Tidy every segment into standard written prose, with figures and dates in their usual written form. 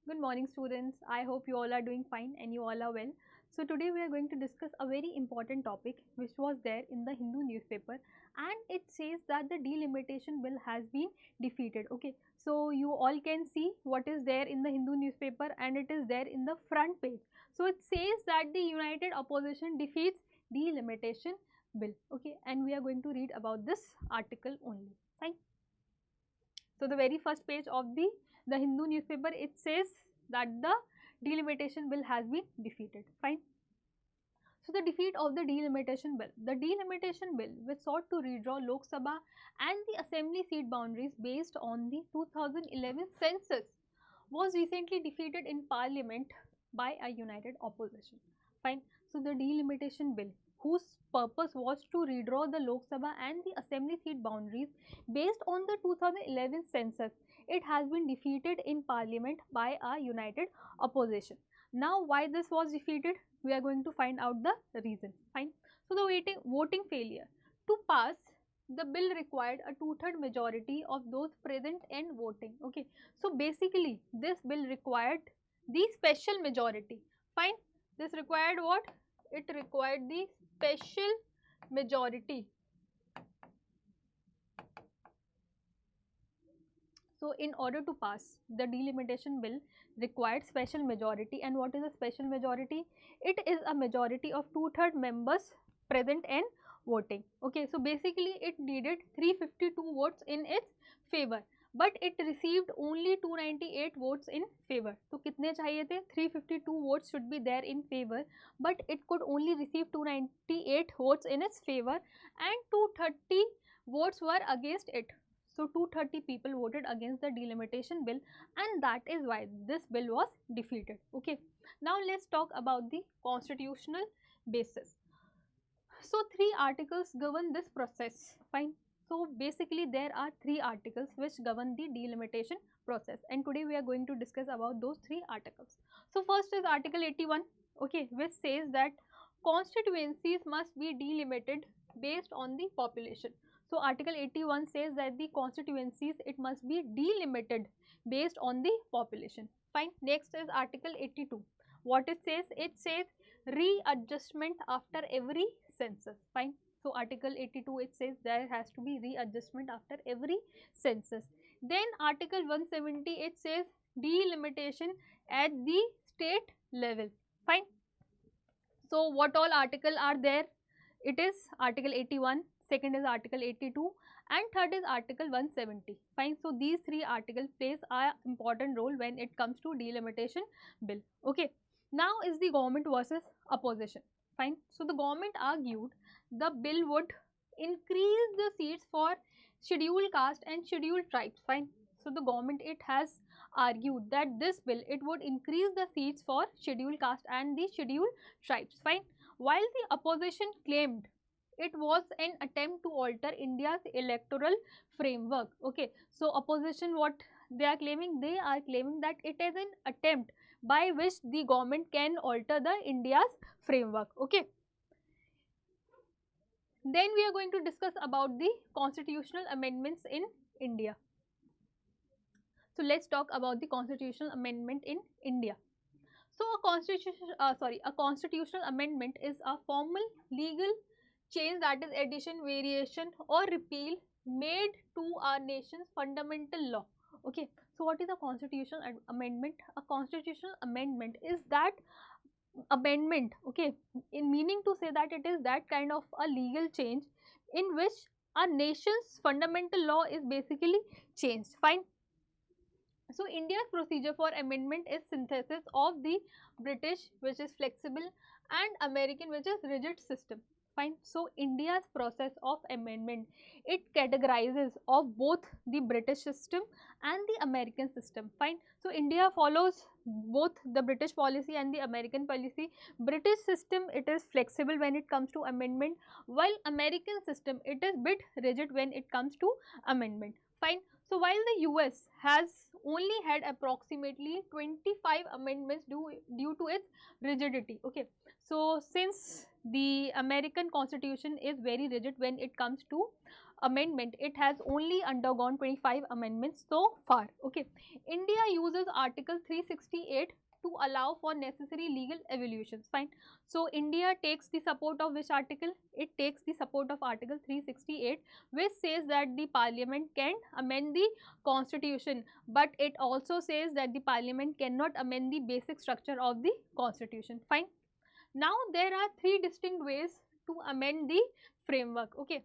Good morning students. I hope you all are doing fine and you all are well. So today we are going to discuss a very important topic which was there in the Hindu newspaper, and it says that the delimitation bill has been defeated. Okay, so you all can see what is there in the Hindu newspaper and it is there in the front page. So it says that the united opposition defeats delimitation bill. Okay, and we are going to read about this article only. Fine. So the very first page of the Hindu newspaper, it says that the delimitation bill has been defeated. Fine. So the defeat of the delimitation bill. The delimitation bill, which sought to redraw Lok Sabha and the assembly seat boundaries based on the 2011 census, was recently defeated in parliament by a united opposition. Fine. So the delimitation bill, whose purpose was to redraw the Lok Sabha and the assembly seat boundaries based on the 2011 census, it has been defeated in parliament by a united opposition. Now, why this was defeated? We are going to find out the reason. Fine. So the voting failure to pass the bill required a two-third majority of those present and voting. Okay. So basically, this bill required the special majority. Fine. This required what? It required the special majority. So in order to pass, the delimitation bill required special majority. And what is a special majority? It is a majority of two-third members present and voting. Okay, so basically it needed 352 votes in its favor, but it received only 298 votes in favor. So कितने चाहिए थे? 352 votes should be there in favor, but it could only receive 298 votes in its favor and 230 votes were against it. So 230 people voted against the delimitation bill, and that is why this bill was defeated. Okay. Now let's talk about the constitutional basis. So 3 articles govern this process. Fine. So basically there are 3 articles which govern the delimitation process, and today we are going to discuss about those 3 articles. So first is Article 81, okay, which says that constituencies must be delimited based on the population. So Article 81 says that the constituencies, it must be delimited based on the population. Fine. Next is Article 82. What it says? It says readjustment after every census. Fine. So Article 82, it says there has to be readjustment after every census. Then Article 170, it says delimitation at the state level. Fine. So what all article are there? It is Article 81, second is Article 82, and third is Article 170. Fine. So these 3 articles plays an important role when it comes to delimitation bill. Okay. Now is the government versus opposition. Fine. So the government argued the bill would increase the seats for scheduled caste and scheduled tribes. Fine. So the government, it has argued that this bill, it would increase the seats for scheduled caste and the scheduled tribes. Fine. While the opposition claimed it was an attempt to alter India's electoral framework. Okay. So opposition, what they are claiming? They are claiming that it is an attempt by which the government can alter the India's framework. Okay. Then we are going to discuss about the constitutional amendments in India. So let's talk about the constitutional amendment in India. So a constitutional amendment is a formal legal change, that is addition, variation or repeal made to our nation's fundamental law. Okay. So what is a constitutional amendment? A constitutional amendment is that amendment, okay, in meaning to say that it is that kind of a legal change in which our nation's fundamental law is basically changed. Fine. So India's procedure for amendment is synthesis of the British, which is flexible, and American, which is rigid system. Fine. So India's process of amendment, it categorizes of both the British system and the American system. Fine. So India follows both the British policy and the American policy. British system, it is flexible when it comes to amendment, while American system, it is bit rigid when it comes to amendment. Fine. So while the US has only had approximately 25 amendments due to its rigidity. Okay. So since the American constitution is very rigid when it comes to amendment, it has only undergone 25 amendments so far. Okay, India uses Article 368 to allow for necessary legal evolutions. Fine. So India takes the support of which article? It takes the support of Article 368, which says that the Parliament can amend the Constitution, but it also says that the Parliament cannot amend the basic structure of the Constitution. Fine. Now there are three distinct ways to amend the framework. Okay,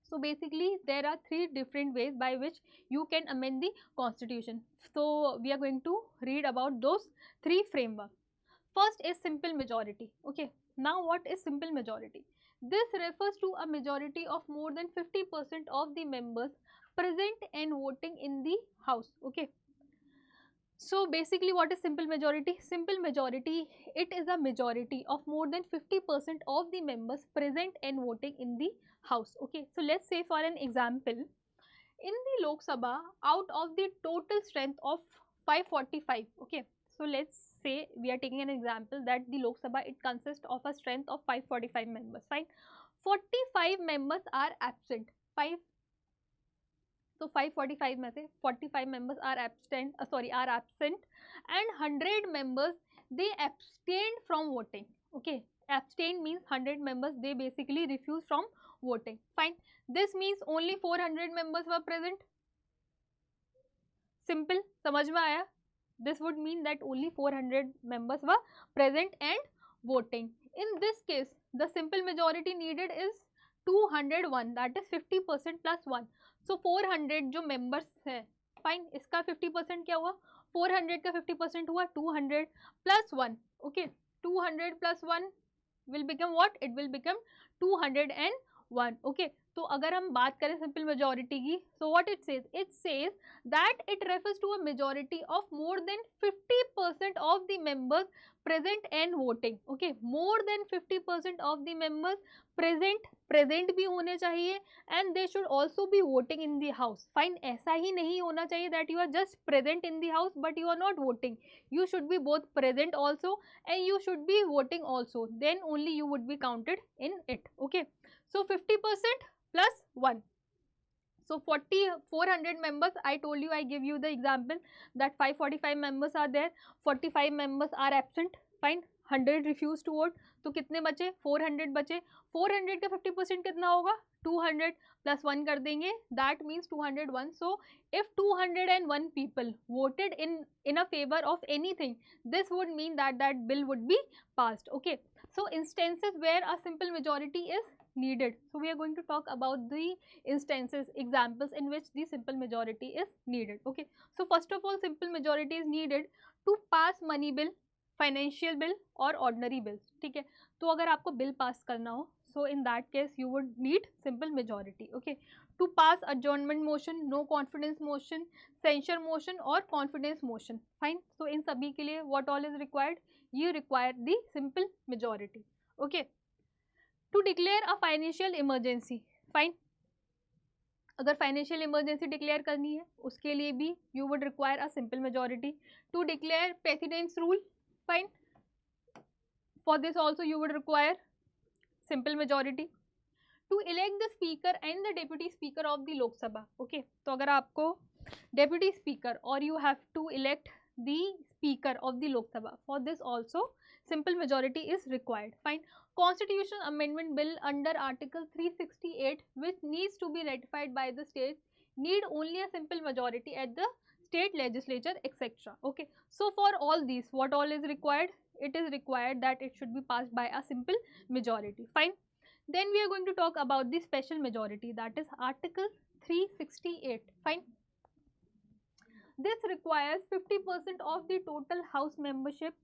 so basically there are three different ways by which you can amend the Constitution. So we are going to read about those three frameworks. First is simple majority. Okay, now what is simple majority? This refers to a majority of more than 50% of the members present and voting in the house. Okay, so basically what is simple majority? Simple majority, it is a majority of more than 50% of the members present and voting in the house. Okay, so let's say for an example, in the Lok Sabha, out of the total strength of 545, okay, so let's say we are taking an example that the Lok Sabha, it consists of a strength of 545 members. Fine, 45 members are absent. 5, so 545 में से 45 members are absent, are absent, and 100 members they abstained from voting. Okay, abstain means 100 members they basically refuse from voting. Fine, this means only 400 members were present. Simple, समझ में आया? This would mean that only 400 members were present and voting. In this case, the simple majority needed is 201, that is 50% plus 1. So 400 जो members है, fine, इसका 50% क्या हुआ? 400 का 50% हुआ 200 plus 1. Okay, 200 plus 1 will become what? It will become 201. Okay, तो अगर हम बात करें सिंपल मेजोरिटी की, so what it says? It says that it refers to a majority of more than 50% of the members present and voting. Okay, more than 50% of the members present भी होने चाहिए and they should also be voting in the house. Fine, ऐसा ही नहीं होना चाहिए that you are just present in the house but you are not voting. You should be both present also and you should be voting also, then only you would be counted in it. Okay, so 50% plus 1. So 400 members, I told you, I give you the example that 545 members are there, 45 members are absent. Fine, 100 refuse to vote, तो कितने बचे? 400 बचे. 400 का 50% कितना होगा? 200 plus 1 कर देंगे, that means 201. So if 201 people voted in a favor of anything, this would mean that that bill would be passed. Okay, so instances where a simple majority is needed. So we are going to talk about the instances, examples in which the simple majority is needed. Okay, so first of all, simple majority is needed to pass money bill, financial bill और ordinary bills. ठीक है, तो अगर आपको bill pass करना हो, so in that case you would need simple majority. Okay, to pass adjournment motion, no confidence motion, censure motion और confidence motion. Fine, so in सभी के लिए what all is required? You require the simple majority. Okay, to declare a financial emergency. Fine, अगर financial emergency declare करनी है उसके लिए भी you would require a simple majority. To declare president's rule. Fine, for this also you would require simple majority. To elect the speaker and the deputy speaker of the Lok Sabha. Okay, तो अगर आपको deputy speaker or you have to elect the speaker of the Lok Sabha, for this also simple majority is required. Fine, constitutional amendment bill under article 368 which needs to be ratified by the states need only a simple majority at the state legislature, etc. Okay, so for all these, what all is required? It is required that it should be passed by a simple majority. Fine, then we are going to talk about the special majority, that is article 368. Fine, this requires 50% of the total house membership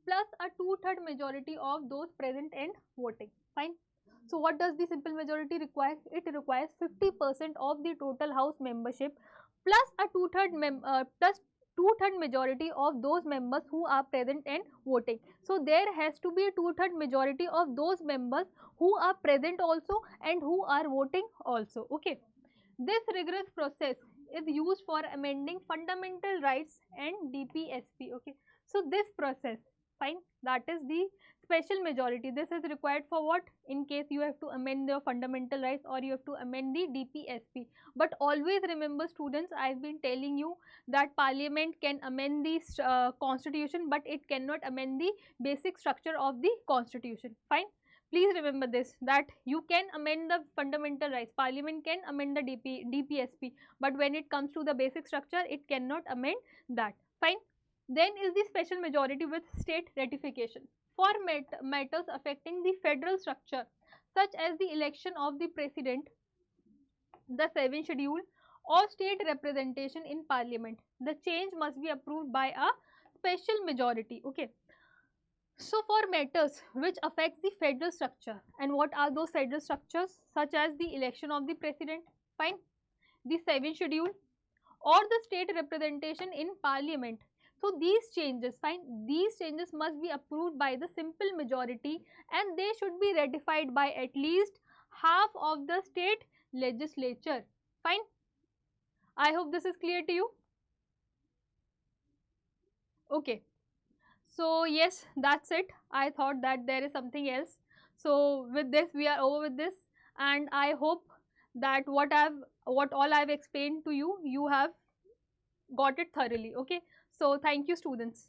plus a 2/3 majority of those present and voting. Fine, so what does the simple majority require? It requires 50% of the total house membership plus a 2/3 majority of those members who are present and voting. So there has to be a 2/3 majority of those members who are present also and who are voting also. Okay, this rigorous process is used for amending fundamental rights and DPSP. Okay, so this process, fine, that is the special majority, this is required for what? In case you have to amend the fundamental rights or you have to amend the DPSP. But always remember students, I've been telling you that parliament can amend the constitution, but it cannot amend the basic structure of the constitution. Fine. Please remember this, that you can amend the fundamental rights, parliament can amend the DPSP, but when it comes to the basic structure, it cannot amend that. Fine. Then is the special majority with state ratification. For matters affecting the federal structure, such as the election of the president, the 7th schedule, or state representation in parliament, the change must be approved by a special majority. Okay. So, for matters which affect the federal structure, and what are those federal structures? Such as the election of the president, fine, the 7th schedule, or the state representation in parliament. So, these changes, fine, these changes must be approved by the simple majority, and they should be ratified by at least half of the state legislature. Fine. I hope this is clear to you. Okay. So yes, that's it. I thought that there is something else. So with this, we are over with this, and I hope that what all I've explained to you, you have got it thoroughly. Okay. So thank you, students.